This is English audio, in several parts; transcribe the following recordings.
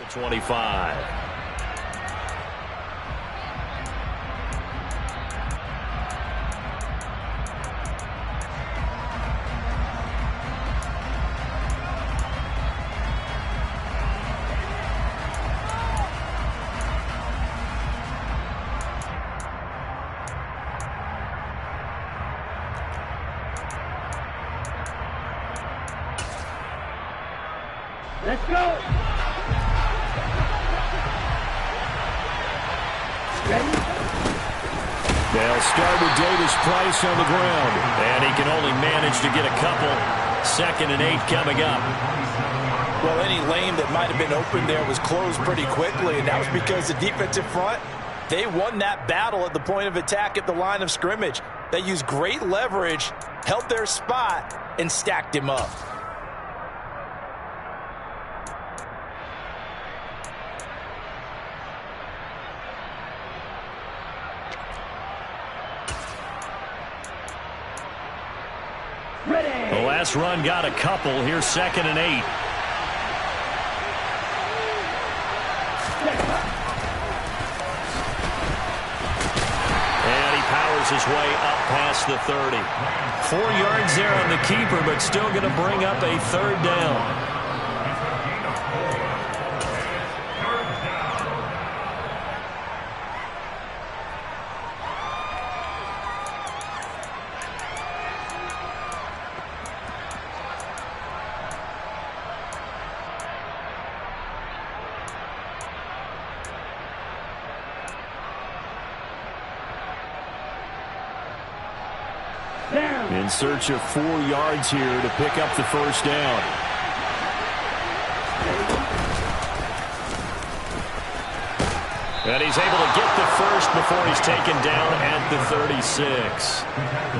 25. Let's go. Ready? They'll start with Davis Price on the ground. And he can only manage to get a couple. 2nd and 8 coming up. Well, any lane that might have been open there was closed pretty quickly, and that was because the defensive front, they won that battle at the point of attack at the line of scrimmage. They used great leverage, held their spot, and stacked him up. The last run got a couple. Here's 2nd and 8. And he powers his way up past the 30. 4 yards there on the keeper, but still going to bring up a 3rd down. In search of 4 yards here to pick up the 1st down. And he's able to get the 1st before he's taken down at the 36.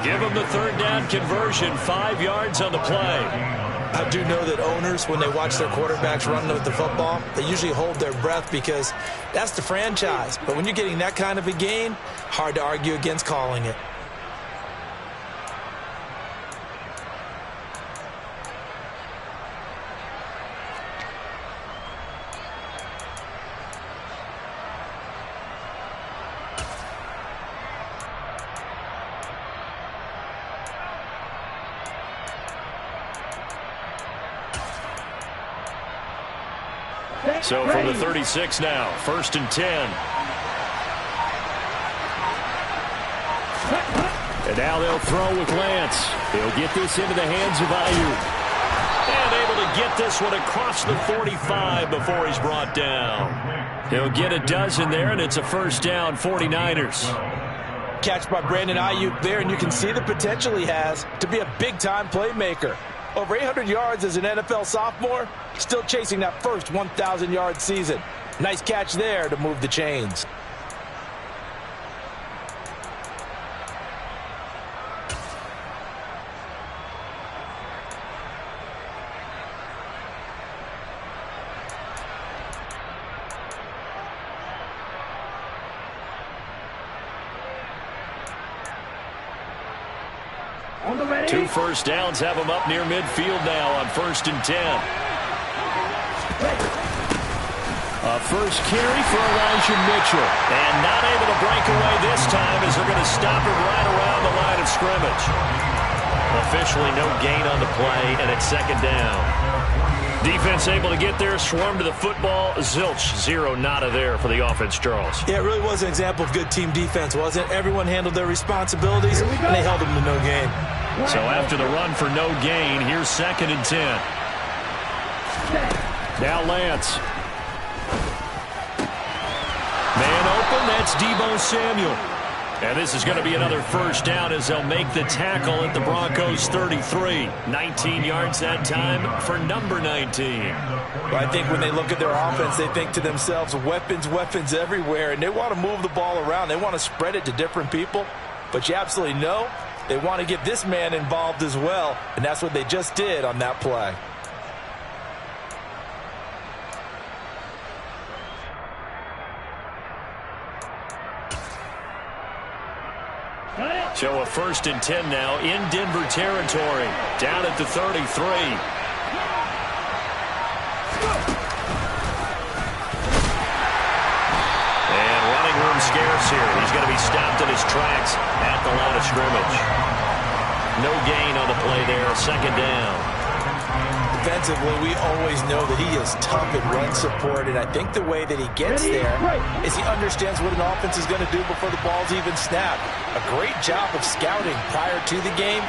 Give him the 3rd down conversion, 5 yards on the play. I do know that owners, when they watch their quarterbacks run with the football, they usually hold their breath because that's the franchise. But when you're getting that kind of a gain, hard to argue against calling it. So from the 36 now, 1st and 10. And now they'll throw with Lance. He'll get this into the hands of Ayuk. And able to get this one across the 45 before he's brought down. He'll get a dozen there, and it's a 1st down, 49ers. Catch by Brandon Ayuk there, and you can see the potential he has to be a big-time playmaker. Over 800 yards as an NFL sophomore, still chasing that first 1,000-yard season. Nice catch there to move the chains. Two 1st downs have him up near midfield now on 1st and 10. A 1st carry for Elijah Mitchell. And not able to break away this time as they're going to stop him right around the line of scrimmage. Officially no gain on the play, and it's 2nd down. Defense able to get there, swarm to the football. Zilch, 0 nada there for the offense, Charles. Yeah, it really was an example of good team defense, wasn't it? Everyone handled their responsibilities, and they held them to no gain. So after the run for no gain, here's 2nd and 10. Now Lance. Man open, that's Deebo Samuel. And this is going to be another 1st down as they'll make the tackle at the Broncos' 33. 19 yards that time for number 19. Well, I think when they look at their offense, they think to themselves, weapons, weapons everywhere, and they want to move the ball around. They want to spread it to different people. But you absolutely know they want to get this man involved as well, and that's what they just did on that play. So a 1st and 10 now in Denver territory. Down at the 33. scarce here. He's going to be stopped in his tracks at the line of scrimmage. No gain on the play there. Second down. Defensively, we always know that he is tough at run support, and I think the way that he gets there is he understands what an offense is going to do before the ball's even snapped. A great job of scouting prior to the game,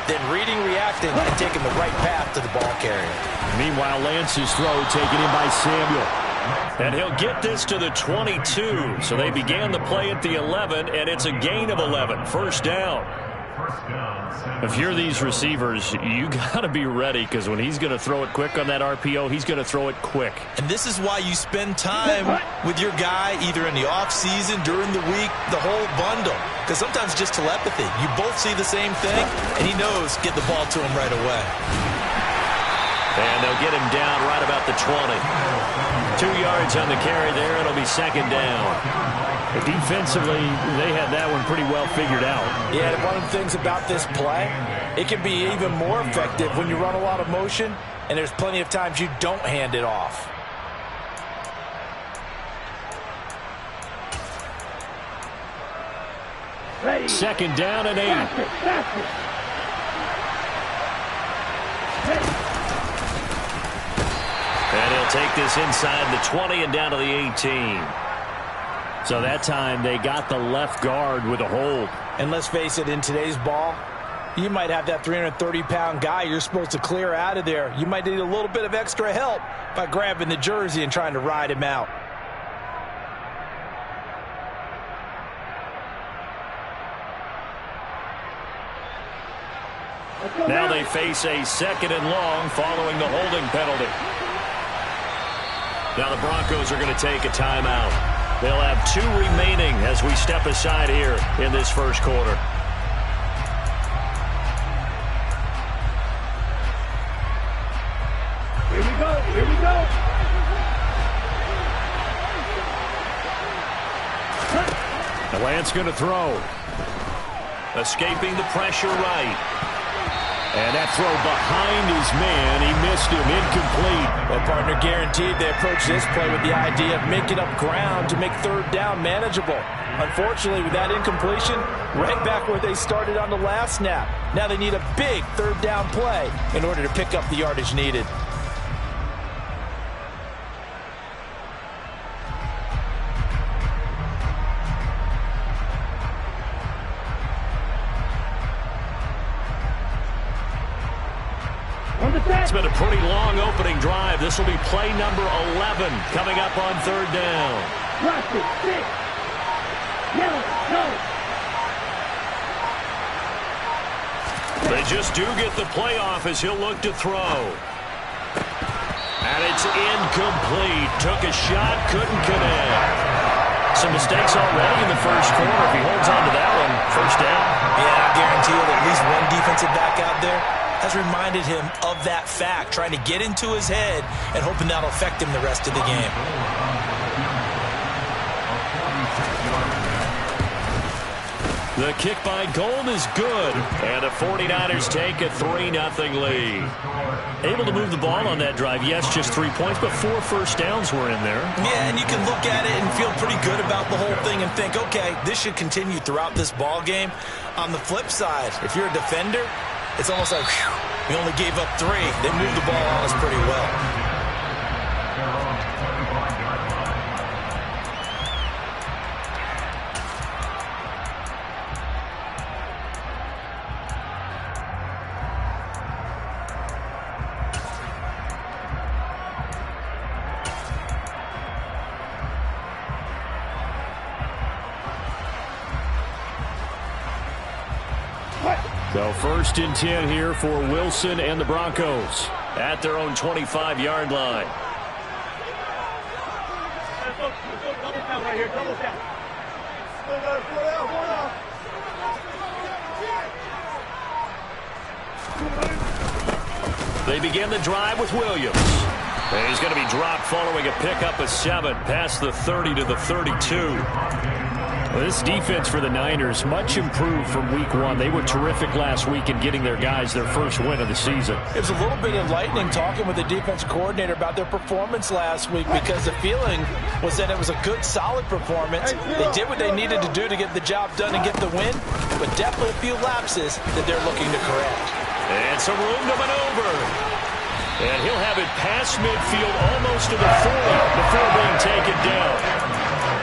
then reading, reacting, and taking the right path to the ball carrier. Meanwhile, Lance's throw taken in by Samuel. And he'll get this to the 22. So they began the play at the 11, and it's a gain of 11. First down. If you're these receivers, you got to be ready, because when he's going to throw it quick on that RPO, he's going to throw it quick. And this is why you spend time with your guy either in the offseason, during the week, the whole bundle. Because sometimes just telepathy. You both see the same thing, and he knows get the ball to him right away. And they'll get him down right about the 20. 2 yards on the carry there. It'll be second down. But defensively, they had that one pretty well figured out. Yeah, and one of the things about this play, it can be even more effective when you run a lot of motion, and there's plenty of times you don't hand it off. Ready. Second down and 8. And he'll take this inside the 20 and down to the 18. So that time they got the left guard with a hold. And let's face it, in today's ball, you might have that 330-pound guy you're supposed to clear out of there. You might need a little bit of extra help by grabbing the jersey and trying to ride him out. Now they face a second and long following the holding penalty. Now the Broncos are going to take a timeout. They'll have 2 remaining as we step aside here in this first quarter. Here we go. Here we go. The Lance going to throw. Escaping the pressure right. And that throw behind his man, he missed him, incomplete. Well, partner, guaranteed they approach this play with the idea of making up ground to make third down manageable. Unfortunately, with that incompletion, right back where they started on the last snap. Now they need a big third down play in order to pick up the yardage needed. It's been a pretty long opening drive. This will be play number 11 coming up on third down. Plastic, 6. Yellow, no. They just do get the playoff as he'll look to throw. And it's incomplete. Took a shot, couldn't connect. Some mistakes already in the first quarter. If he holds on to that one, first down. Yeah, I guarantee you at least one defensive back out there has reminded him of that fact, trying to get into his head and hoping that'll affect him the rest of the game. The kick by Gold is good, and the 49ers take a 3-0 lead. Able to move the ball on that drive. Yes, just 3 points, but 4 first downs were in there. Yeah, and you can look at it and feel pretty good about the whole thing and think, okay, this should continue throughout this ball game. On the flip side, if you're a defender, it's almost like, whew, we only gave up 3. They moved the ball on us pretty well. So 1st and 10 here for Wilson and the Broncos at their own 25-yard line. They begin the drive with Williams. And he's going to be dropped following a pickup of 7 past the 30 to the 32. Well, this defense for the Niners, much improved from week one. They were terrific last week in getting their guys their first win of the season. It was a little bit enlightening talking with the defense coordinator about their performance last week, because the feeling was that it was a good, solid performance. They did what they needed to do to get the job done and get the win, but definitely a few lapses that they're looking to correct. And some room to maneuver. And he'll have it past midfield almost to the 40 before being taken down.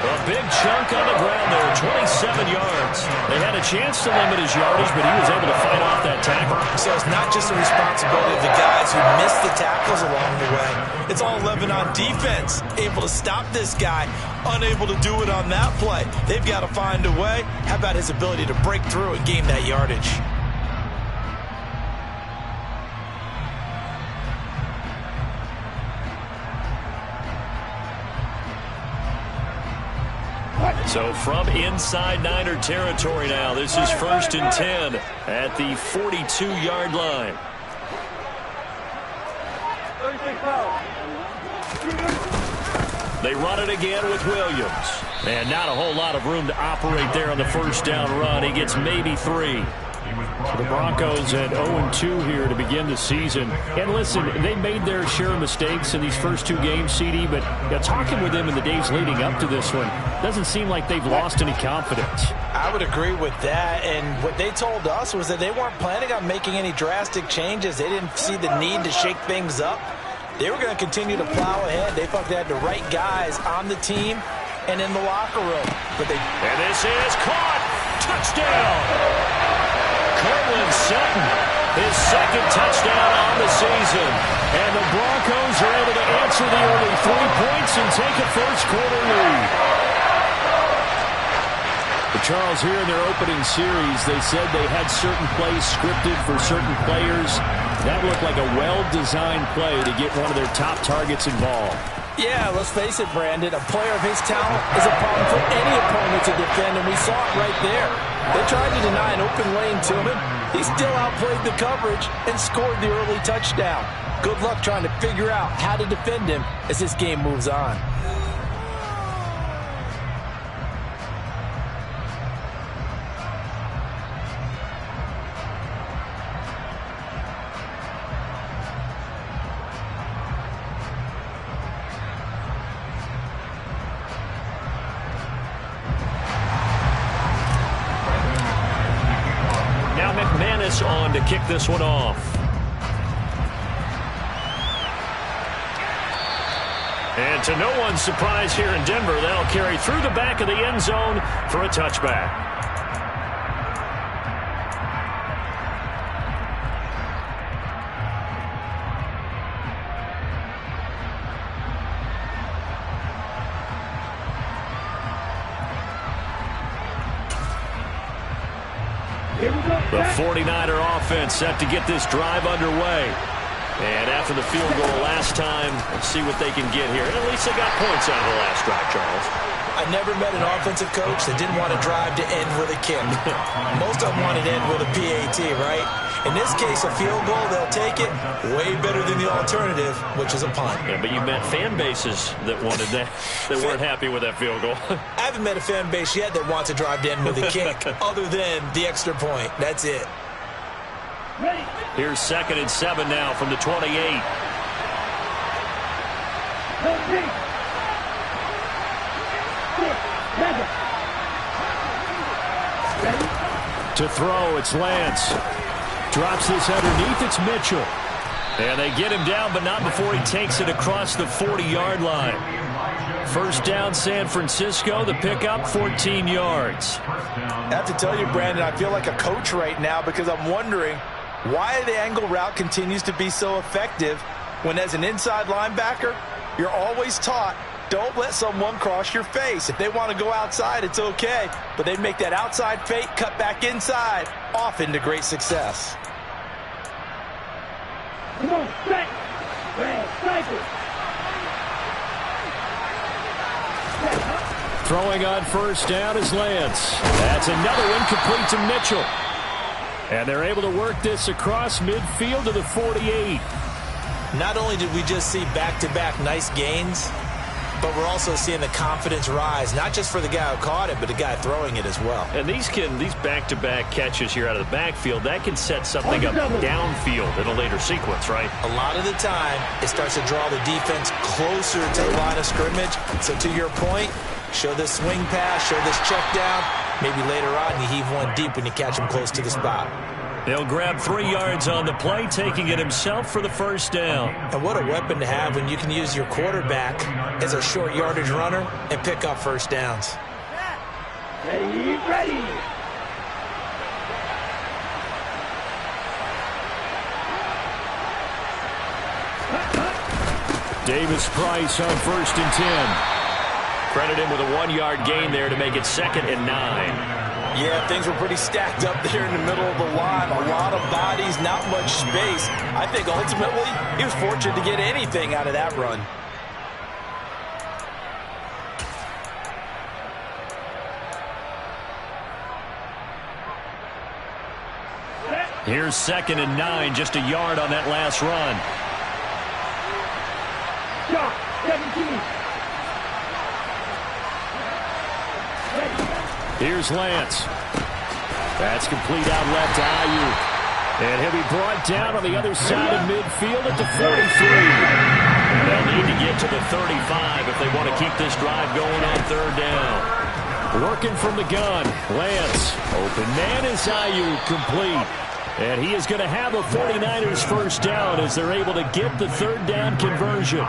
A big chunk on the ground there, 27 yards. They had a chance to limit his yardage, but he was able to fight off that tackle. So it's not just the responsibility of the guys who missed the tackles along the way. It's all 11 on defense, able to stop this guy, unable to do it on that play. They've got to find a way. How about his ability to break through and gain that yardage? So from inside Niner territory now, this is 1st and 10 at the 42-yard line. They run it again with Williams. And not a whole lot of room to operate there on the first down run. He gets maybe 3. So the Broncos at 0-2 here to begin the season. And listen, they made their share of mistakes in these first 2 games, CD, but talking with them in the days leading up to this one, doesn't seem like they've lost any confidence. I would agree with that, and what they told us was that they weren't planning on making any drastic changes. They didn't see the need to shake things up. They were going to continue to plow ahead. They felt they had the right guys on the team and in the locker room. And this is caught! Touchdown! Cortland Sutton, his second touchdown on the season. And the Broncos are able to answer the early 3 points and take a first-quarter lead. But Charles, here in their opening series, they said they had certain plays scripted for certain players. That looked like a well-designed play to get one of their top targets involved. Yeah, let's face it, Brandon. A player of his talent is a problem for any opponent to defend, and we saw it right there. They tried to deny an open lane to him. He still outplayed the coverage and scored the early touchdown. Good luck trying to figure out how to defend him as this game moves on. On to kick this one off. And to no one's surprise here in Denver, they'll carry through the back of the end zone for a touchback. The 49er offense set to get this drive underway. And after the field goal last time, let's see what they can get here. And at least they got points out of the last drive, Charles. I never met an offensive coach that didn't want to drive to end with a kick. Most of them wanted to end with a PAT, right? In this case, a field goal, they'll take it. Way better than the alternative, which is a punt. Yeah, but you met fan bases that wanted that, that weren't happy with that field goal. I haven't met a fan base yet that wants to drive to end with a kick, other than the extra point. That's it. Here's 2nd and 7 now from the 28. To throw, it's Lance. Drops this underneath, it's Mitchell. And they get him down, but not before he takes it across the 40-yard line. First down, San Francisco. The pickup, 14 yards. I have to tell you, Brandon, I feel like a coach right now because I'm wondering why the angle route continues to be so effective when, as an inside linebacker, you're always taught, don't let someone cross your face. If they want to go outside, it's okay. But they make that outside fake, cut back inside, often to great success. Come on, strike! Sniper! Throwing on first down is Lance. That's another incomplete to Mitchell. And they're able to work this across midfield to the 48. Not only did we just see back-to-back nice gains, but we're also seeing the confidence rise, not just for the guy who caught it, but the guy throwing it as well. And these back-to-back catches here out of the backfield, that can set something up downfield in a later sequence, right? A lot of the time, it starts to draw the defense closer to the line of scrimmage. So to your point, show this swing pass, show this check down. Maybe later on you heave one deep when you catch him close to the spot. He'll grab 3 yards on the play, taking it himself for the first down. And what a weapon to have when you can use your quarterback as a short yardage runner and pick up first downs. Ready. Davis Price on 1st and 10. Credit him with a 1-yard gain there to make it 2nd and 9. Yeah, things were pretty stacked up there in the middle of the line. A lot of bodies, not much space. I think ultimately he was fortunate to get anything out of that run. Here's 2nd and 9, just a yard on that last run. Shot, 17. Here's Lance. That's complete out left to Ayuk. And he'll be brought down on the other side of midfield at the 43. They'll need to get to the 35 if they want to keep this drive going on 3rd down. Working from the gun, Lance. Open man is Ayuk, complete. And he is going to have a 49ers first down as they're able to get the 3rd down conversion.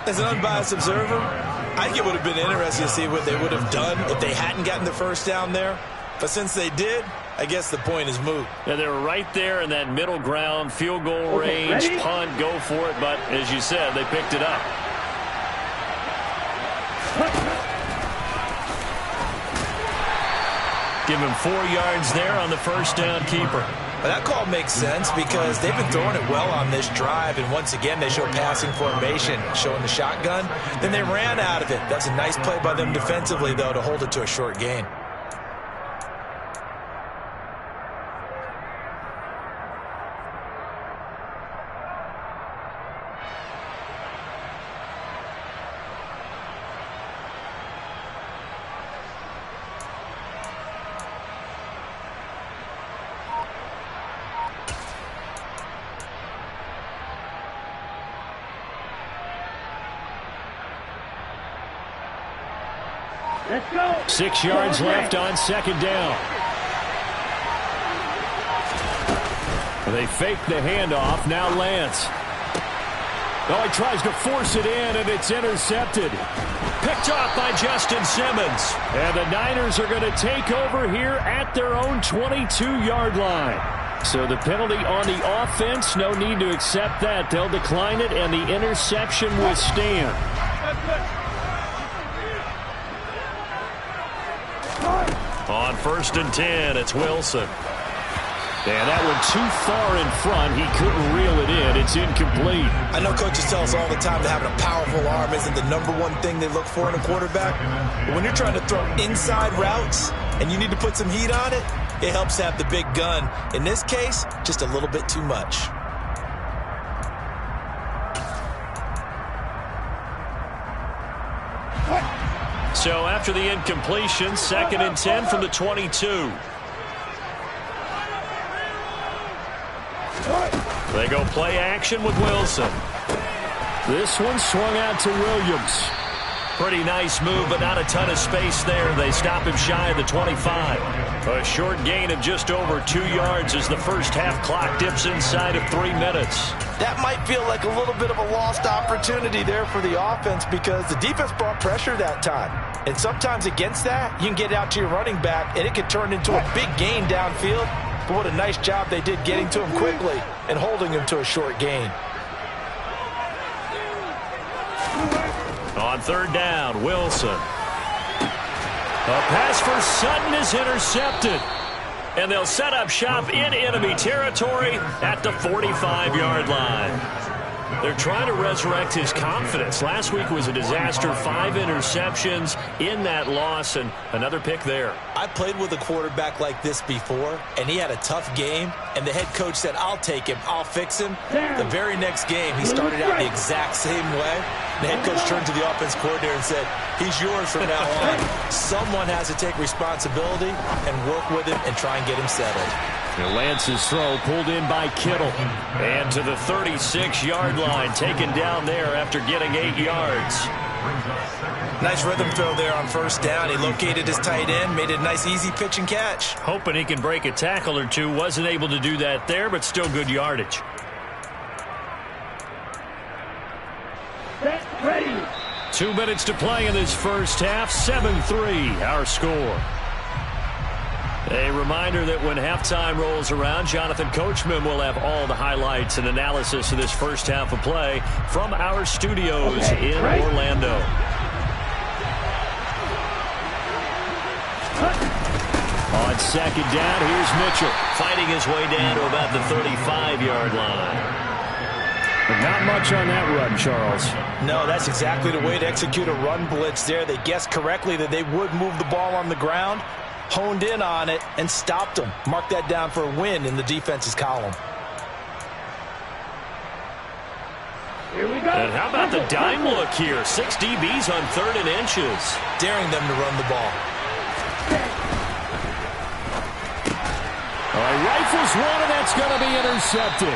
As an unbiased observer, I think it would have been interesting to see what they would have done if they hadn't gotten the first down there. But since they did, I guess the point is moot. Yeah, they were right there in that middle ground, field goal range, punt, go for it. But as you said, they picked it up. Give him 4 yards there on the first down keeper. But that call makes sense because they've been throwing it well on this drive, and once again they show passing formation, showing the shotgun. Then they ran out of it. That's a nice play by them defensively, though, to hold it to a short gain. Let's go. 6 yards left on 2nd down. They fake the handoff. Now Lance. Oh, he tries to force it in, and it's intercepted. Picked off by Justin Simmons. And the Niners are going to take over here at their own 22-yard line. So the penalty on the offense, no need to accept that. They'll decline it, and the interception will stand. On 1st and 10, it's Wilson. And that one too far in front. He couldn't reel it in. It's incomplete. I know coaches tell us all the time that having a powerful arm isn't the #1 thing they look for in a quarterback. But when you're trying to throw inside routes and you need to put some heat on it, it helps to have the big gun. In this case, just a little bit too much. So after the incompletion, 2nd and 10 from the 22. They go play action with Wilson. This one swung out to Williams. Pretty nice move, but not a ton of space there. They stop him shy of the 25. A short gain of just over 2 yards as the first half clock dips inside of 3 minutes. That might feel like a little bit of a lost opportunity there for the offense because the defense brought pressure that time. And sometimes against that, you can get out to your running back, and it can turn into a big gain downfield. But what a nice job they did getting to him quickly and holding him to a short gain. On 3rd down, Wilson. A pass for Sutton is intercepted. And they'll set up shop in enemy territory at the 45-yard line. They're trying to resurrect his confidence. Last week was a disaster. 5 interceptions in that loss, and another pick there. I played with a quarterback like this before, and he had a tough game, and the head coach said, I'll take him, I'll fix him. The very next game, he started out the exact same way. The head coach turned to the offense coordinator and said, he's yours from now on. Someone has to take responsibility and work with him and try and get him settled. Lance's throw pulled in by Kittle. And to the 36-yard line, taken down there after getting 8 yards. Nice rhythm throw there on first down. He located his tight end, made it a nice easy pitch and catch. Hoping he can break a tackle or two. Wasn't able to do that there, but still good yardage. Set, ready. 2 minutes to play in this first half. 7-3 our score. A reminder that when halftime rolls around, Jonathan Coachman will have all the highlights and analysis of this first half of play from our studios in Orlando. On second down, here's Mitchell fighting his way down to about the 35-yard line. But not much on that run, Charles. No, that's exactly the way to execute a run blitz there. They guessed correctly that they would move the ball on the ground, honed in on it, and stopped them. Mark that down for a win in the defense's column. Here we go. And how about the dime look here? 6 DBs on 3rd and inches. Daring them to run the ball. Rifles one, and that's going to be intercepted.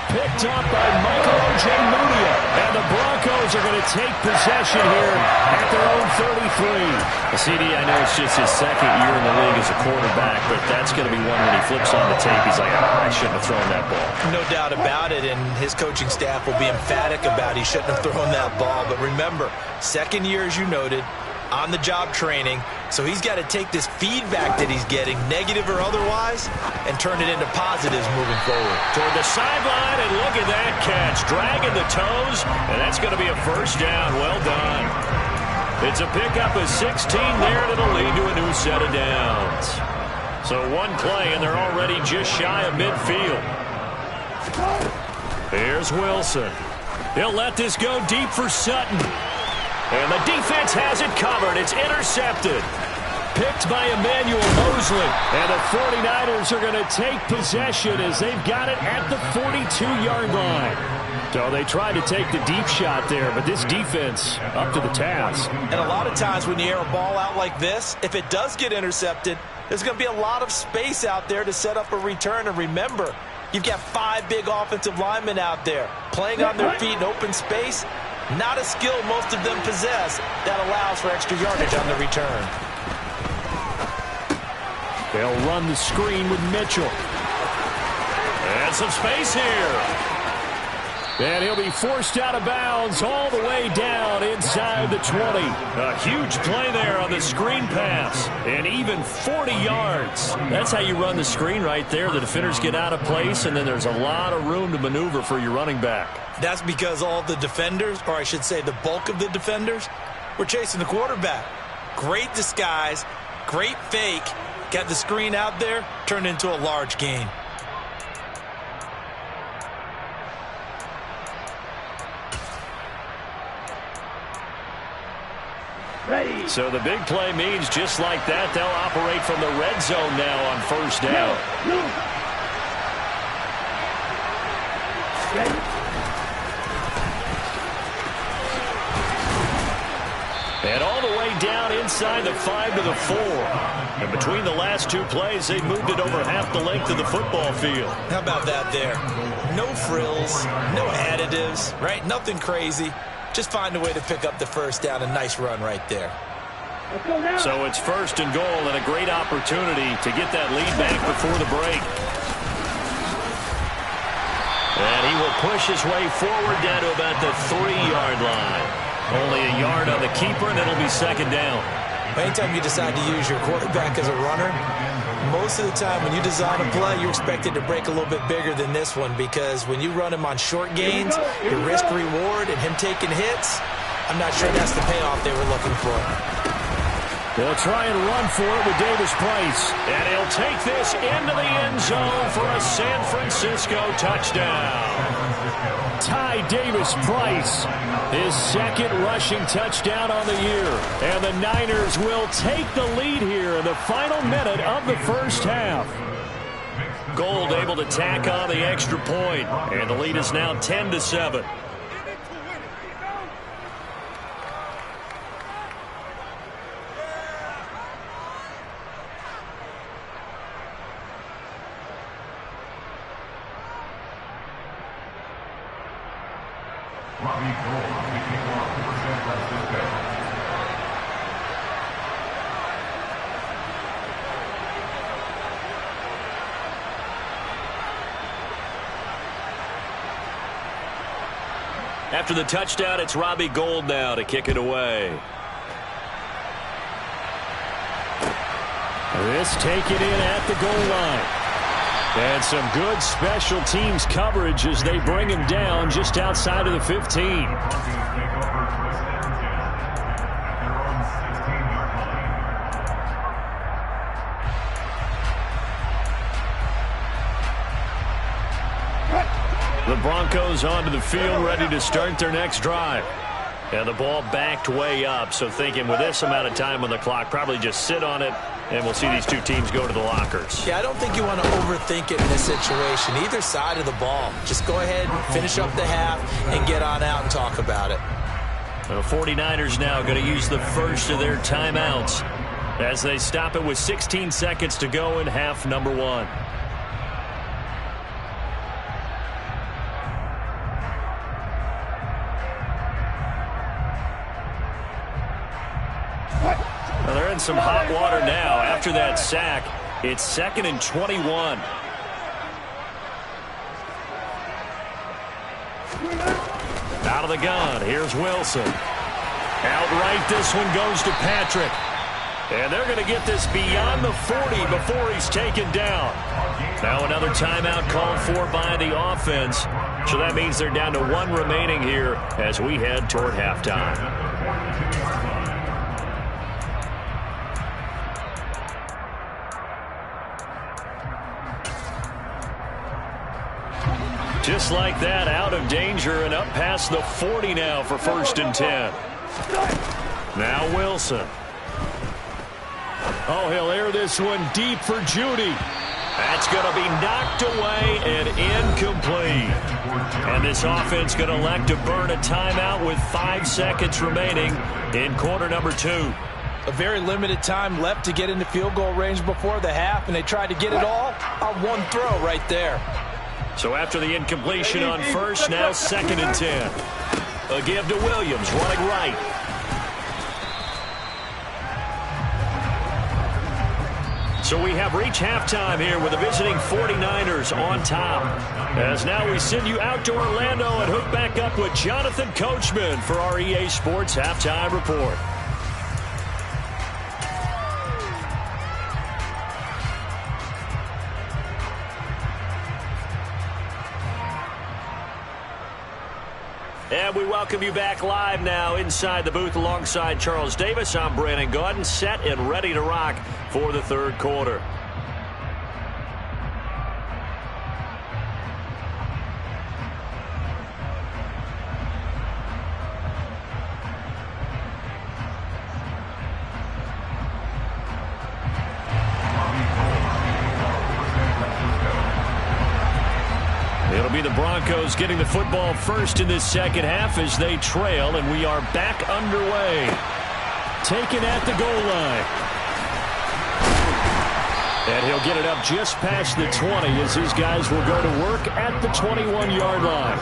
Picked up by Michael Ojemudia. And the Broncos are going to take possession here at their own 33. CD, I know it's just his second year in the league as a quarterback, but that's going to be one when he flips on the tape. He's like, I shouldn't have thrown that ball. No doubt about it, and his coaching staff will be emphatic about he shouldn't have thrown that ball. But remember, second year, as you noted, on-the-job training, so he's got to take this feedback that he's getting, negative or otherwise, and turn it into positives moving forward. Toward the sideline, and look at that catch. Dragging the toes, and that's going to be a first down. Well done. It's a pickup of 16 there, and it'll lead to a new set of downs. So one play, and they're already just shy of midfield. Here's Wilson. He'll let this go deep for Sutton. And the defense has it covered. It's intercepted. Picked by Emmanuel Mosley. And the 49ers are going to take possession as they've got it at the 42-yard line. So they tried to take the deep shot there, but this defense up to the task. And a lot of times when you air a ball out like this, if it does get intercepted, there's going to be a lot of space out there to set up a return. And remember, you've got 5 big offensive linemen out there playing on their feet in open space. Not a skill most of them possess that allows for extra yardage on the return. They'll run the screen with Mitchell. And some space here. And he'll be forced out of bounds all the way down inside the 20. A huge play there on the screen pass. And even 40 yards. That's how you run the screen right there. The defenders get out of place, and then there's a lot of room to maneuver for your running back. That's because all the defenders, or I should say the bulk of the defenders, were chasing the quarterback. Great disguise, great fake. Got the screen out there, turned into a large gain. Ready. So the big play means just like that, they'll operate from the red zone now on first down. Ready. And all the way down inside the 5 to the 4. And between the last 2 plays, they moved it over half the length of the football field. How about that there? No frills, no additives, right? Nothing crazy. Just find a way to pick up the first down. A nice run right there. Let's go now. So it's first and goal and a great opportunity to get that lead back before the break. And he will push his way forward down to about the 3-yard line. Only a yard on the keeper, and it'll be second down. Anytime you decide to use your quarterback as a runner, most of the time when you design a play, you're expected to break a little bit bigger than this one, because when you run him on short gains, your risk-reward and him taking hits, I'm not sure that's the payoff they were looking for. They'll try and run for it with Davis Price. And he'll take this into the end zone for a San Francisco touchdown. Ty Davis Price, his second rushing touchdown on the year. And the Niners will take the lead here in the final minute of the first half. Gold able to tack on the extra point. And the lead is now 10-7. After the touchdown, it's Robbie Gould now to kick it away. This taken in at the goal line. And some good special teams coverage as they bring him down just outside of the 15. The Broncos onto the field, ready to start their next drive. And the ball backed way up, so thinking with this amount of time on the clock, probably just sit on it, and we'll see these two teams go to the lockers. Yeah, I don't think you want to overthink it in this situation. Either side of the ball. Just go ahead and finish up the half and get on out and talk about it. The 49ers now going to use the first of their timeouts as they stop it with 16 seconds to go in half number one. Well, they're in some hot water now. After that sack, it's 2nd and 21. Out of the gun, here's Wilson. Outright, this one goes to Patrick. And they're going to get this beyond the 40 before he's taken down. Now another timeout called for by the offense. So that means they're down to one remaining here as we head toward halftime. Just like that, out of danger and up past the 40 now for 1st and 10. Now Wilson. Oh, he'll air this one deep for Judy. That's going to be knocked away and incomplete. And this offense going to elect to burn a timeout with 5 seconds remaining in quarter number 2. A very limited time left to get into field goal range before the half, and they tried to get it all on one throw right there. So after the incompletion on first, now 2nd and 10. A give to Williams, running right. So we have reached halftime here with the visiting 49ers on top. As now we send you out to Orlando and hook back up with Jonathan Coachman for our EA Sports Halftime Report. And we welcome you back live now inside the booth alongside Charles Davis. I'm Brandon Gaudin, set and ready to rock for the third quarter. It'll be the Broncos getting the football first in this second half as they trail, and we are back underway. Taken at the goal line. And he'll get it up just past the 20 as his guys will go to work at the 21-yard line.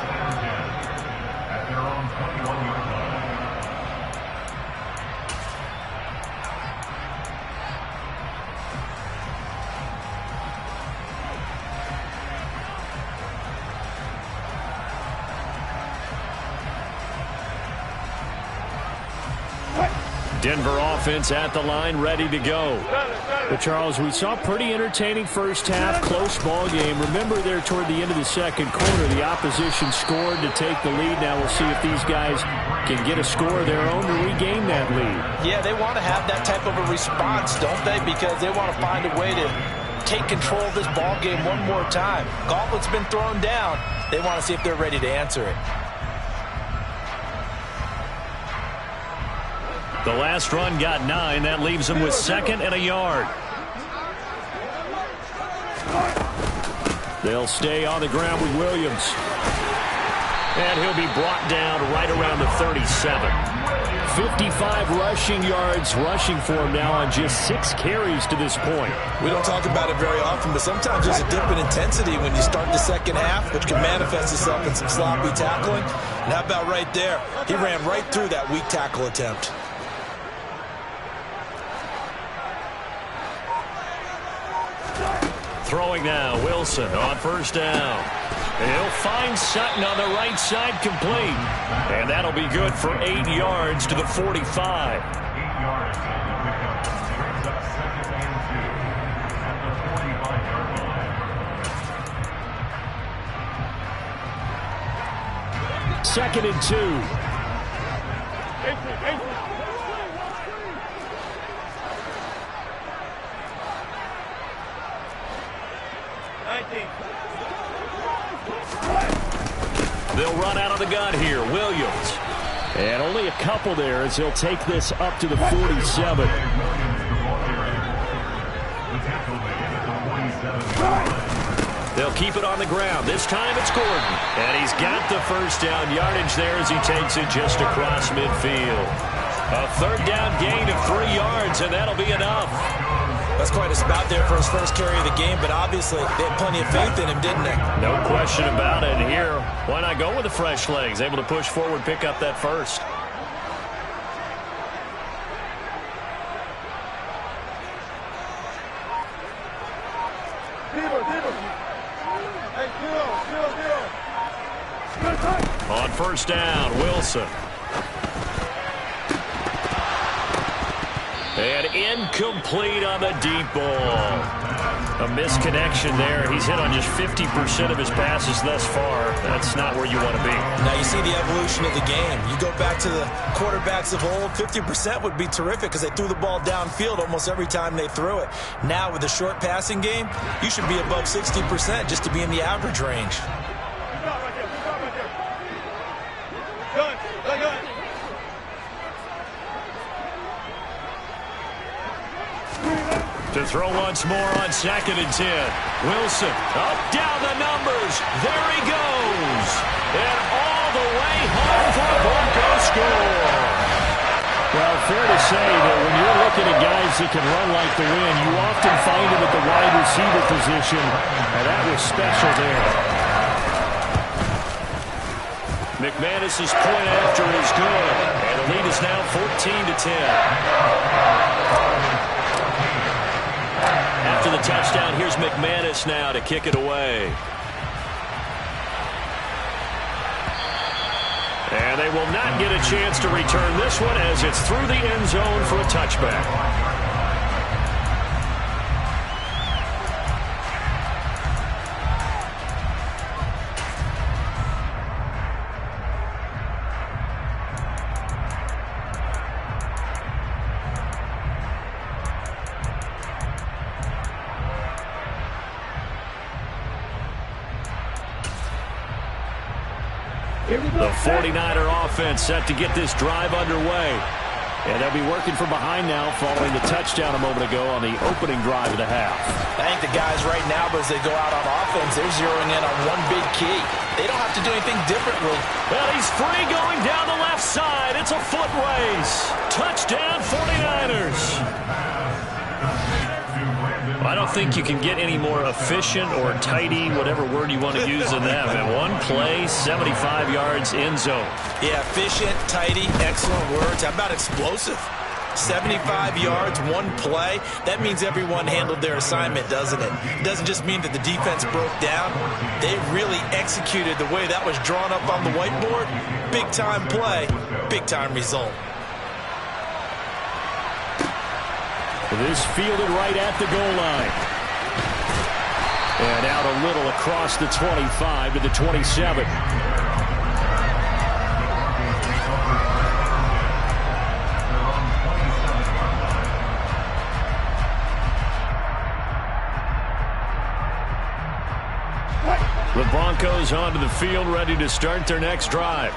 Denver offense at the line, ready to go. But Charles, we saw pretty entertaining first half, close ball game. Remember there toward the end of the second quarter, the opposition scored to take the lead. Now we'll see if these guys can get a score of their own to regain that lead. Yeah, they want to have that type of a response, don't they? Because they want to find a way to take control of this ball game one more time. Gauntlet's been thrown down. They want to see if they're ready to answer it. The last run got 9. That leaves them with 2nd and a yard. They'll stay on the ground with Williams. And he'll be brought down right around the 37. 55 rushing yards rushing for him now on just 6 carries to this point. We don't talk about it very often, but sometimes there's a dip in intensity when you start the second half, which can manifest itself in some sloppy tackling. And how about right there? He ran right through that weak tackle attempt. Throwing now, Wilson on first down. He'll find Sutton on the right side, complete. And that'll be good for 8 yards to the 45. 8 yards. Brings up 2nd and 2 at the 45-yard line. 2nd and 2. They'll run out of the gun here. Williams. And only a couple there as he'll take this up to the 47. They'll keep it on the ground. This time it's Gordon. And he's got the first down yardage there as he takes it just across midfield. A 3rd down gain of 3 yards, and that'll be enough. That's quite a spot there for his first carry of the game, but obviously they had plenty of faith in him, didn't they? No question about it. And here, why not go with the fresh legs? Able to push forward, pick up that first. On first down, Wilson. And incomplete on the deep ball. A misconnection there. He's hit on just 50% of his passes thus far. That's not where you want to be. Now you see the evolution of the game. You go back to the quarterbacks of old, 50% would be terrific because they threw the ball downfield almost every time they threw it. Now with the short passing game, you should be above 60% just to be in the average range. To throw once more on 2nd and 10. Wilson up down the numbers. There he goes. And all the way home for a Broncos score. Well, fair to say that when you're looking at guys that can run like the wind, you often find them at the wide receiver position, and that was special there. McManus's point after is good. And the lead is now 14-10. After the touchdown, here's McManus now to kick it away. And they will not get a chance to return this one as it's through the end zone for a touchback. The 49er offense set to get this drive underway. And they'll be working from behind now following the touchdown a moment ago on the opening drive of the half. I think the guys right now, as they go out on offense, they're zeroing in on one big key. They don't have to do anything differently. Well, he's free going down the left side. It's a foot race. Touchdown 49ers. I don't think you can get any more efficient or tidy, whatever word you want to use in that. And one play, 75 yards, end zone. Yeah, efficient, tidy, excellent words. How about explosive? 75 yards, one play. That means everyone handled their assignment, doesn't it? It doesn't just mean that the defense broke down. They really executed the way that was drawn up on the whiteboard. Big-time play, big-time result. This fielded right at the goal line. And out a little across the 25 to the 27. The Broncos onto the field ready to start their next drive.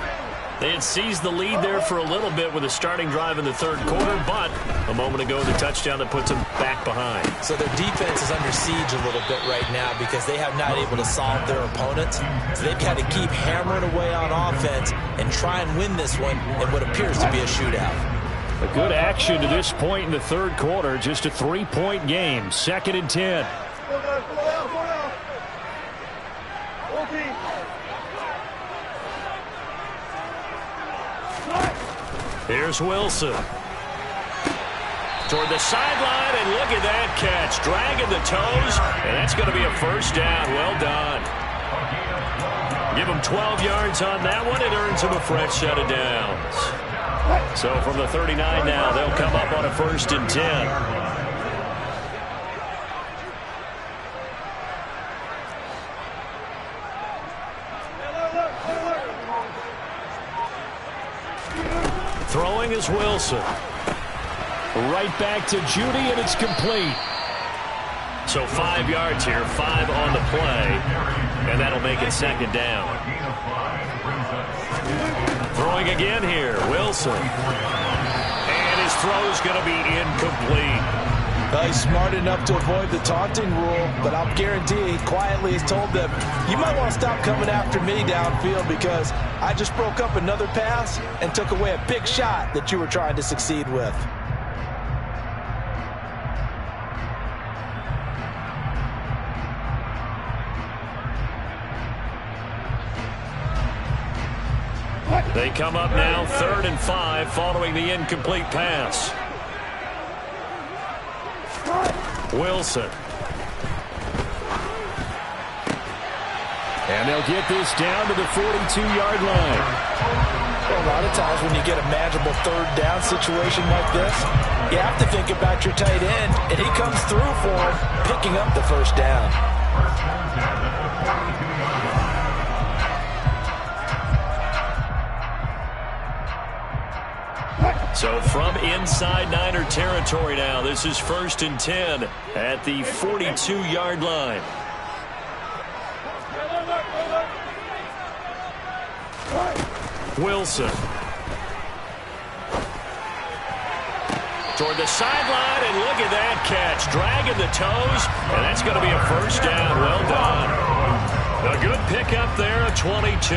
They had seized the lead there for a little bit with a starting drive in the third quarter, but a moment ago, the touchdown that puts them back behind. So their defense is under siege a little bit right now because they have not able to solve their opponents. So they've got to keep hammering away on offense and try and win this one in what appears to be a shootout. A good action to this point in the third quarter. Just a 3-point game. 2nd and 10. Here's Wilson. Toward the sideline, and look at that catch. Dragging the toes, and that's going to be a first down. Well done. Give him 12 yards on that one. It earns him a fresh set of downs. So from the 39 now, they'll come up on a 1st and 10. Throwing is Wilson. Right back to Judy, and it's complete. So 5 yards here, 5 on the play, and that'll make it 2nd down. Throwing again here, Wilson. And his throw's going to be incomplete. He's smart enough to avoid the taunting rule, but I'll guarantee he quietly has told them, you might want to stop coming after me downfield because I just broke up another pass and took away a big shot that you were trying to succeed with. They come up now 3rd and 5 following the incomplete pass. Wilson. And they'll get this down to the 42-yard line. Well, a lot of times when you get a manageable 3rd down situation like this, you have to think about your tight end, and he comes through for him, picking up the 1st down. So from inside Niner territory now, this is 1st and 10 at the 42-yard line. Wilson. Toward the sideline, and look at that catch. Dragging the toes, and that's going to be a 1st down. Well done. A good pickup there, a 22.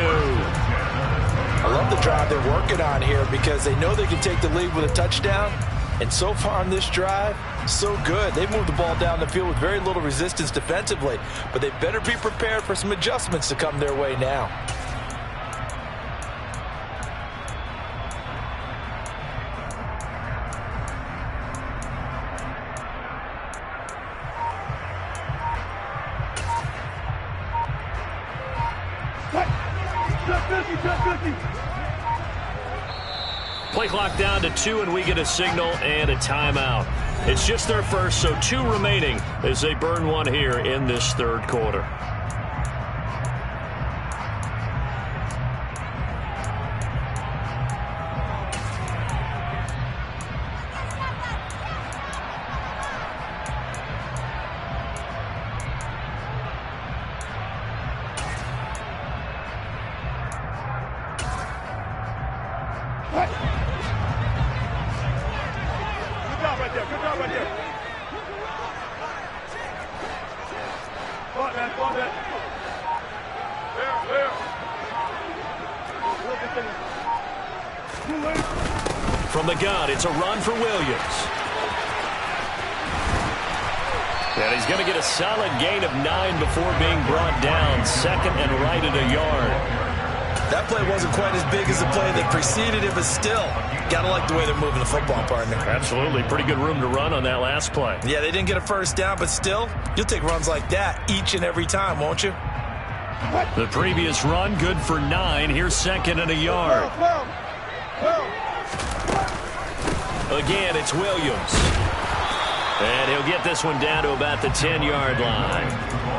I love the drive they're working on here because they know they can take the lead with a touchdown. And so far on this drive, so good. They've moved the ball down the field with very little resistance defensively. But they better be prepared for some adjustments to come their way now. Play clock down to 2, and we get a signal and a timeout. It's just their first, so 2 remaining as they burn one here in this 3rd quarter. From the gun, it's a run for Williams. And he's going to get a solid gain of 9 before being brought down. 2nd and right at a yard. That play wasn't quite as big as the play that preceded it, but still, got to like the way they're moving the football, partner. Absolutely. Pretty good room to run on that last play. Yeah, they didn't get a 1st down, but still, you'll take runs like that each and every time, won't you? The previous run, good for 9. Here's 2nd and a yard. Again, it's Williams. And he'll get this one down to about the 10-yard line.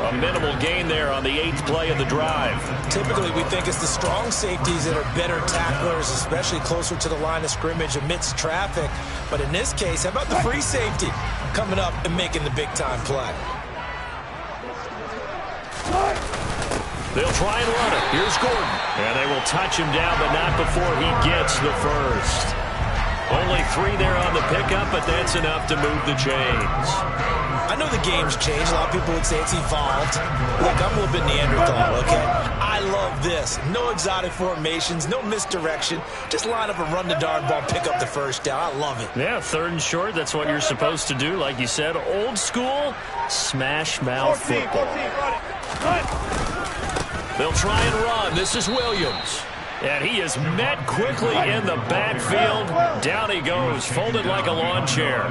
A minimal gain there on the 8th play of the drive. Typically, we think it's the strong safeties that are better tacklers, especially closer to the line of scrimmage amidst traffic. But in this case, how about the free safety coming up and making the big-time play? They'll try and run it. Here's Gordon. And they will touch him down, but not before he gets the first. Only 3 there on the pickup, but that's enough to move the chains. I know the game's changed. A lot of people would say it's evolved. Look, I'm a little bit Neanderthal, okay? I love this. No exotic formations, no misdirection. Just line up and run the darn ball, pick up the first down. I love it. Yeah, 3rd and short. That's what you're supposed to do. Like you said, old school, smash mouth football. They'll try and run. This is Williams. And he is met quickly in the backfield. Down he goes, folded like a lawn chair.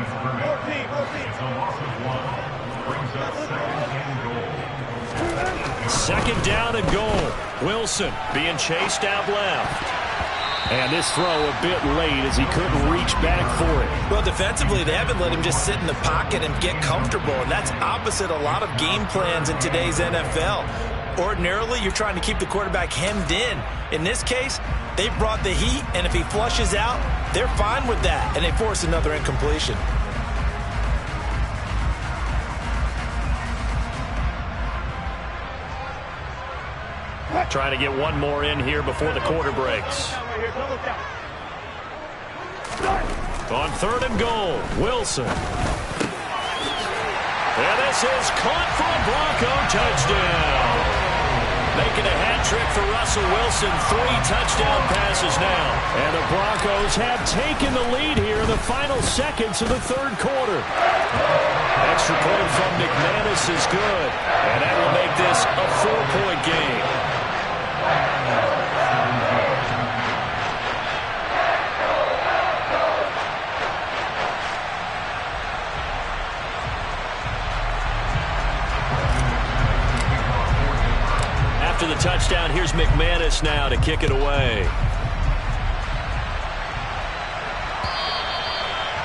Second down and goal. Wilson being chased out left. And this throw a bit late as he couldn't reach back for it. Well, defensively, they haven't let him just sit in the pocket and get comfortable. And that's opposite a lot of game plans in today's NFL. Ordinarily, you're trying to keep the quarterback hemmed in. In this case, they brought the heat, and if he flushes out, they're fine with that, and they force another incompletion. Trying to get one more in here before the quarter breaks. On 3rd and goal, Wilson. And this is caught for a Bronco touchdown. Making a hat trick for Russell Wilson. 3 touchdown passes now. And the Broncos have taken the lead here in the final seconds of the 3rd quarter. Extra point from McManus is good. And that will make this a 4-point game. After the touchdown, here's McManus now to kick it away.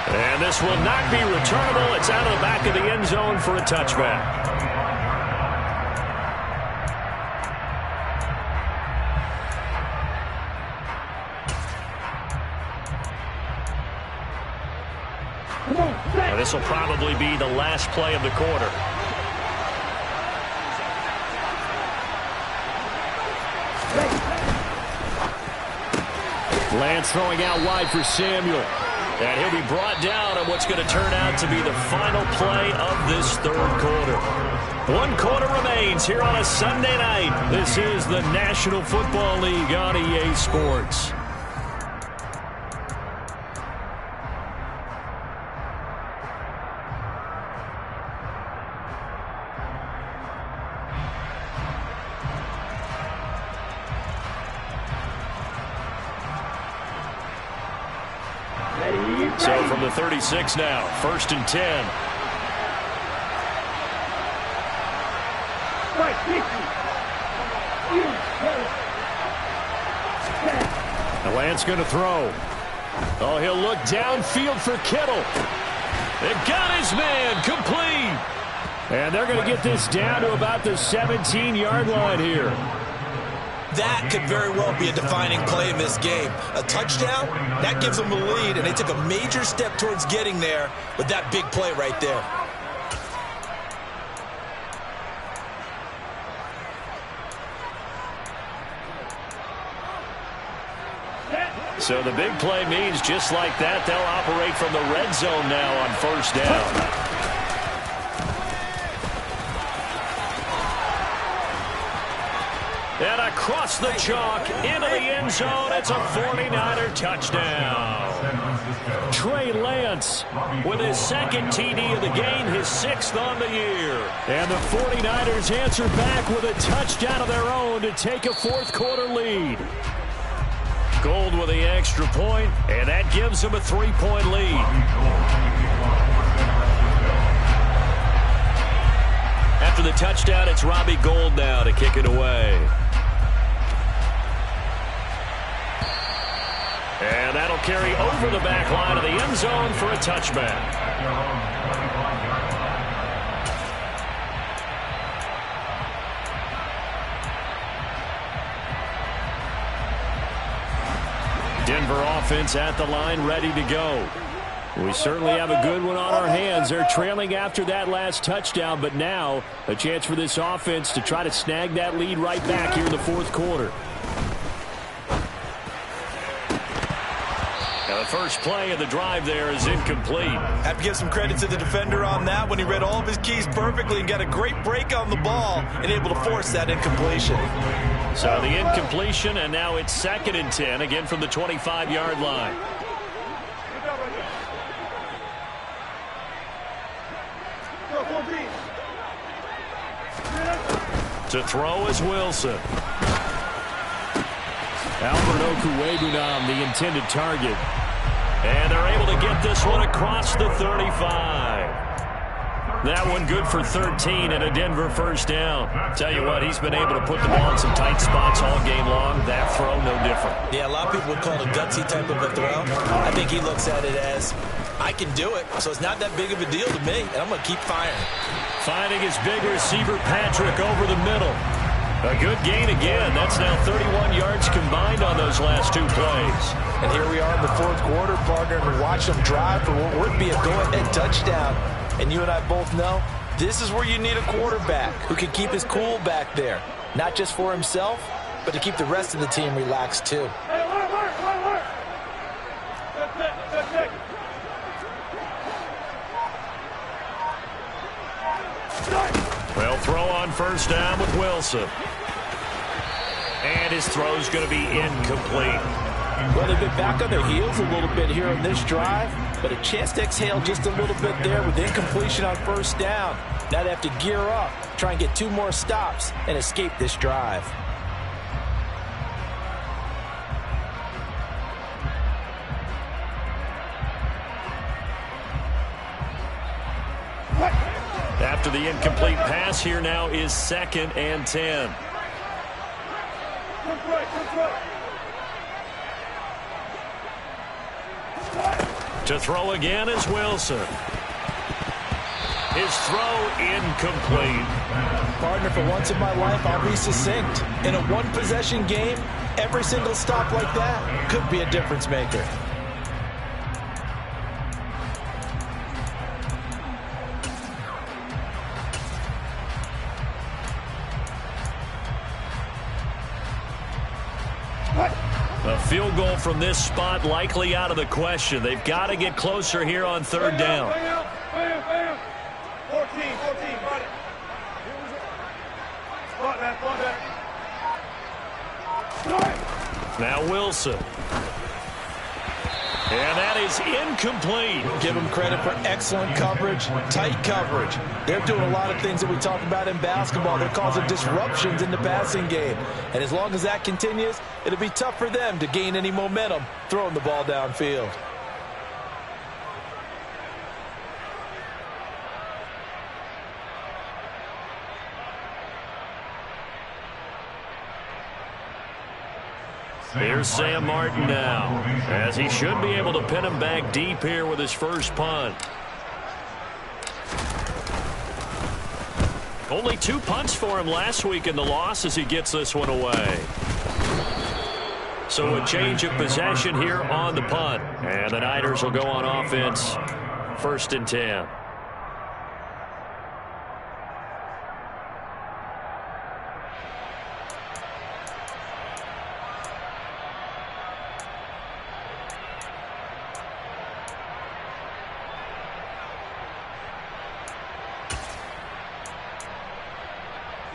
And this will not be returnable. It's out of the back of the end zone for a touchback. Now, this will probably be the last play of the quarter. Lance throwing out wide for Samuel. And he'll be brought down on what's going to turn out to be the final play of this 3rd quarter. 1 quarter remains here on a Sunday night. This is the National Football League on EA Sports. So from the 36 now, 1st and 10. The Lance going to throw. Oh, he'll look downfield for Kittle. It got his man complete. And they're going to get this down to about the 17-yard line here. That could very well be a defining play in this game. A touchdown, that gives them the lead, and they took a major step towards getting there with that big play right there. So the big play means just like that, they'll operate from the red zone now on 1st down. And across the chalk, into the end zone, it's a 49er touchdown. Trey Lance with his 2nd TD of the game, his 6th on the year. And the 49ers answer back with a touchdown of their own to take a 4th quarter lead. Gold with the extra point, and that gives them a 3-point lead. After the touchdown, it's Robbie Gould now to kick it away. And that'll carry over the back line of the end zone for a touchback. Denver offense at the line, ready to go. We certainly have a good one on our hands. They're trailing after that last touchdown, but now a chance for this offense to try to snag that lead right back here in the fourth quarter. Now the first play of the drive there is incomplete. Have to give some credit to the defender on that when he read all of his keys perfectly and got a great break on the ball and able to force that incompletion. So the incompletion, and now it's 2nd and 10, again from the 25-yard line. To throw is Wilson. Albert Okwuegbunam, the intended target. And they're able to get this one across the 35. That one good for 13 and a Denver first down. Tell you what, he's been able to put the ball in some tight spots all game long. That throw, no different. Yeah, a lot of people would call it a gutsy type of a throw. I think he looks at it as, I can do it, so it's not that big of a deal to me, and I'm going to keep firing. Finding his big receiver, Patrick, over the middle. A good gain again. That's now 31 yards combined on those last 2 plays. And here we are in the fourth quarter, partner, and we watch them drive for what would be a go-ahead touchdown. And you and I both know this is where you need a quarterback who can keep his cool back there, not just for himself, but to keep the rest of the team relaxed too. Hey, work. That's it. Well, throw on first down with Wilson. And his throw's going to be incomplete. Well, they've been back on their heels a little bit here on this drive, but a chance to exhale just a little bit there with incompletion on first down. Now they have to gear up, try and get 2 more stops, and escape this drive. After the incomplete pass, here now is 2nd and 10. To throw again is Wilson. His throw incomplete. Partner, for once in my life, I'll be succinct. In a one-possession game, every single stop like that could be a difference maker. A field goal from this spot likely out of the question. They've got to get closer here on 3rd down. Bam. 14, got it. Spot that. Now Wilson. And that is incomplete. Give them credit for excellent coverage, tight coverage. They're doing a lot of things that we talk about in basketball. They're causing disruptions in the passing game. And as long as that continues, it'll be tough for them to gain any momentum throwing the ball downfield. Here's Sam Martin now, as he should be able to pin him back deep here with his first punt. Only 2 punts for him last week in the loss as he gets this one away. So a change of possession here on the punt. And the Niners will go on offense, 1st and 10.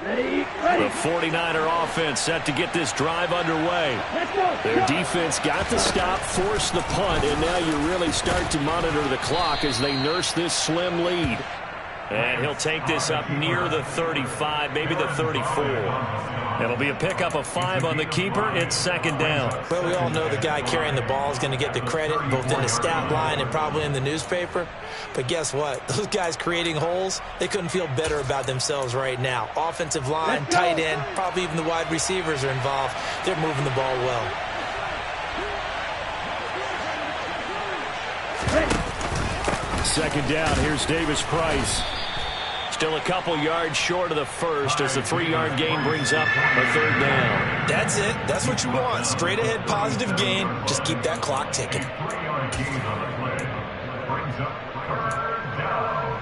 The 49er offense set to get this drive underway. Their defense got the stop, forced the punt, and now you really start to monitor the clock as they nurse this slim lead. And he'll take this up near the 35, maybe the 34. It'll be a pickup of 5 on the keeper. It's 2nd down. Well, we all know the guy carrying the ball is going to get the credit both in the stat line and probably in the newspaper. But guess what? Those guys creating holes, they couldn't feel better about themselves right now. Offensive line, tight end, probably even the wide receivers are involved. They're moving the ball well. Second down. Here's Davis Price. Still a couple yards short of the first as the 3-yard gain brings up a 3rd down. That's it. That's what you want. Straight ahead positive gain. Just keep that clock ticking. brings up third down.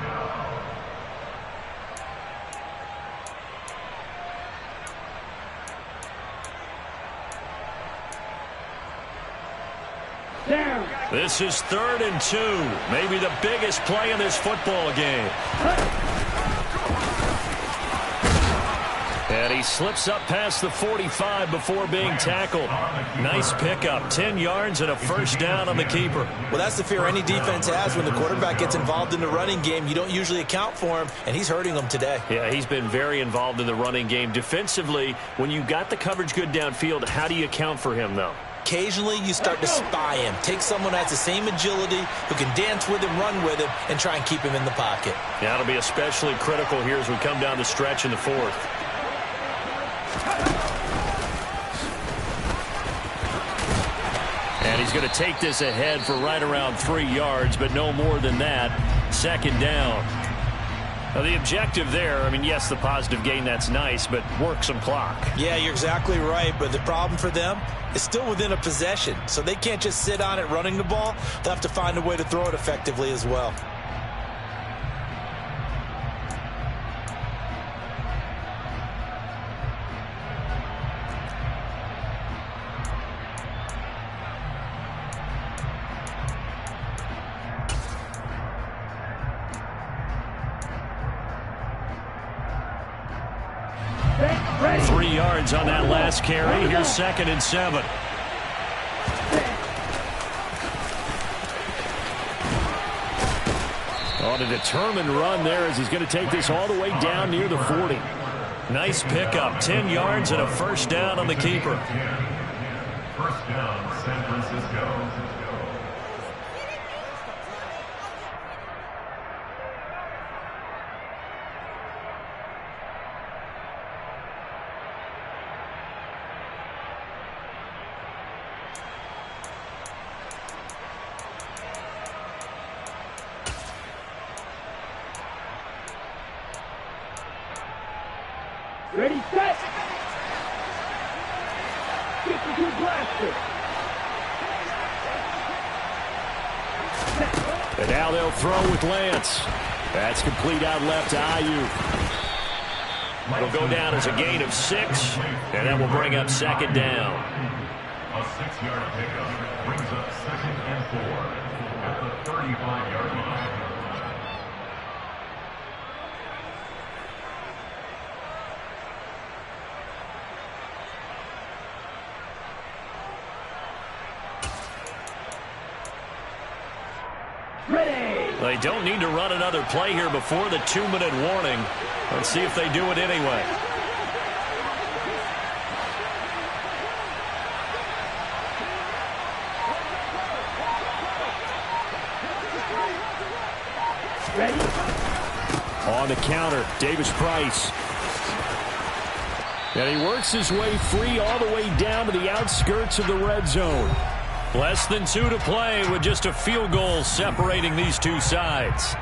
Down. This is 3rd and 2. Maybe the biggest play in this football game. And he slips up past the 45 before being tackled. Nice pickup. 10 yards and a first down on the keeper. Well, that's the fear any defense has when the quarterback gets involved in the running game. You don't usually account for him, and he's hurting them today. Yeah, he's been very involved in the running game. Defensively, when you got the coverage good downfield, how do you account for him, though? Occasionally, you start to spy him. Take someone that has the same agility, who can dance with him, run with him, and try and keep him in the pocket. Yeah, it'll be especially critical here as we come down the stretch in the 4th. And he's going to take this ahead for right around 3 yards, but no more than that. 2nd down. Now, the objective there, I mean, yes, the positive gain, that's nice, but work some clock. Yeah, you're exactly right, but the problem for them is still within a possession, so they can't just sit on it running the ball. They'll have to find a way to throw it effectively as well. Ready. 3 yards on that last carry. Here's 2nd and 7. On a determined run there as he's going to take this all the way down near the 40. Nice pickup. 10 yards and a first down on the keeper. First down, San Francisco. Ready, set. 52 blaster. And now they'll throw with Lance. That's complete out left to Ayuk. It'll go down as a gain of 6, and that will bring up 2nd down. A 6-yard pickup brings up 2nd and 4 at the 35-yard line. Ready. They don't need to run another play here before the 2-minute warning. Let's see if they do it anyway. Ready. On the counter, Davis-Price. And he works his way free all the way down to the outskirts of the red zone. Less than 2 to play with just a field goal separating these two sides.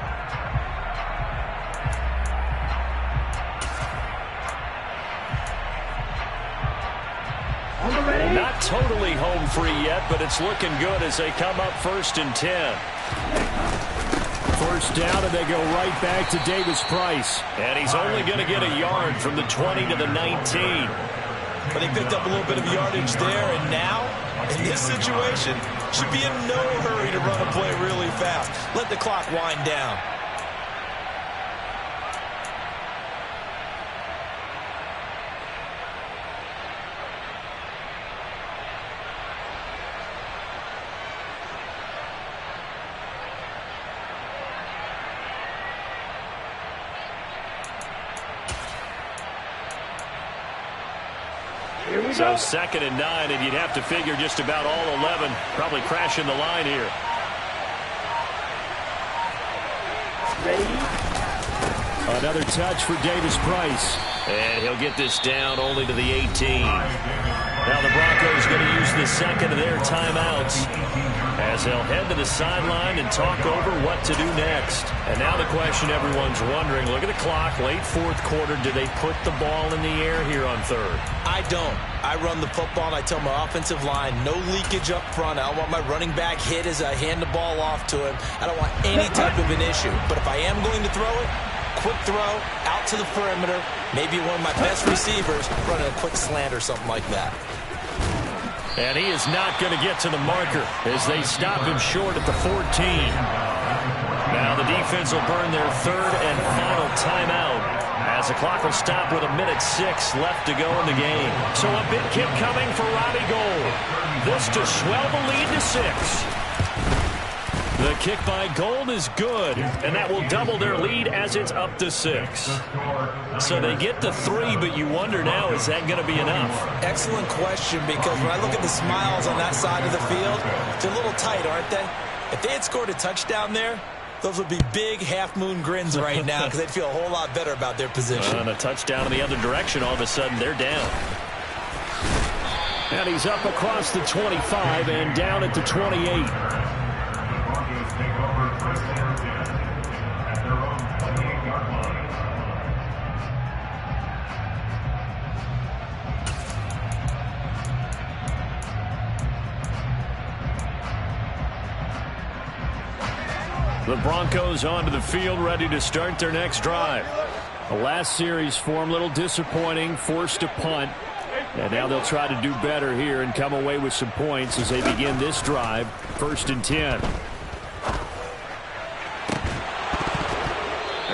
Not totally home free yet, but it's looking good as they come up 1st and 10. First down, and they go right back to Davis-Price. And he's only going to get a yard from the 20 to the 19. But they picked up a little bit of yardage there, and now, in this situation, should be in no hurry to run a play really fast. Let the clock wind down. So 2nd and 9, and you'd have to figure just about all 11 probably crashing the line here. Ready. Another touch for Davis Price. And he'll get this down only to the 18. Now the Broncos going to use the second of their timeouts as they'll head to the sideline and talk over what to do next. And now the question everyone's wondering, look at the clock, late fourth quarter, do they put the ball in the air here on third? I don't. I run the football and I tell my offensive line, no leakage up front. I don't want my running back hit as I hand the ball off to him. I don't want any type of an issue. But if I am going to throw it, quick throw, out to the perimeter, maybe one of my best receivers running a quick slant or something like that. And he is not going to get to the marker as they stop him short at the 14. Now the defense will burn their third and final timeout as the clock will stop with 1:06 left to go in the game. So a big kick coming for Robbie Gould. This to swell the lead to 6. The kick by Gould is good, and that will double their lead as it's up to 6. So they get to 3, but you wonder now, is that going to be enough? Excellent question, because when I look at the smiles on that side of the field, they're a little tight, aren't they? If they had scored a touchdown there, those would be big half-moon grins right now because they'd feel a whole lot better about their position. And a touchdown in the other direction, all of a sudden they're down. And he's up across the 25 and down at the 28. Take over first and 10 at their own 28-yard line. The Broncos onto the field, ready to start their next drive. The last series for them, a little disappointing, forced to punt. And now they'll try to do better here and come away with some points as they begin this drive, 1st and 10.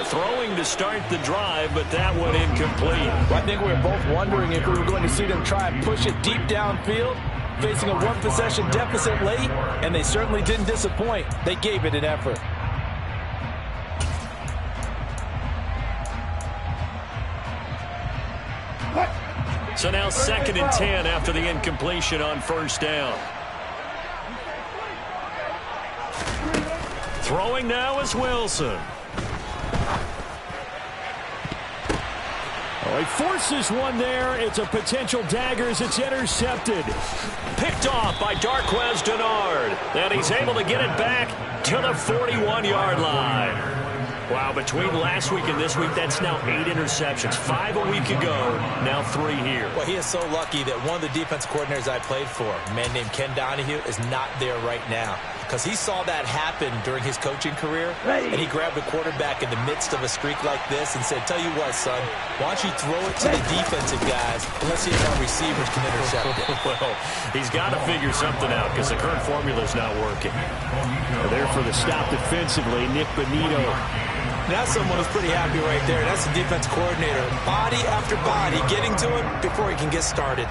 Throwing to start the drive, but that one incomplete. I think we were both wondering if we were going to see them try and push it deep downfield, facing a one-possession deficit late, and they certainly didn't disappoint. They gave it an effort. So now 2nd and 10 after the incompletion on 1st down. Throwing now is Wilson. Oh, he forces one there. It's a potential dagger as it's intercepted. Picked off by Darqueze Dennard. And he's able to get it back to the 41-yard line. Wow, between last week and this week, that's now 8 interceptions. 5 a week ago, now 3 here. Well, he is so lucky that one of the defense coordinators I played for, a man named Ken Donahue, is not there right now. Because he saw that happen during his coaching career, and he grabbed the quarterback in the midst of a streak like this and said, tell you what, son, why don't you throw it to the defensive guys, and let's see if our receivers can intercept it. Well, he's got to figure something out because the current formula is not working. There for the stop defensively, Nick Bonito. That's someone who's pretty happy right there. That's the defense coordinator. Body after body getting to him before he can get started.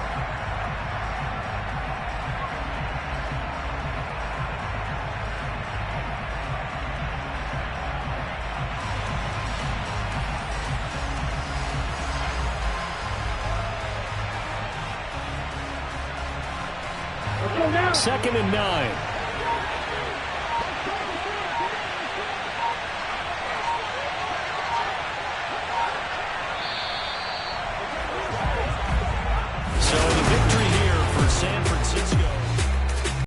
Second and 9.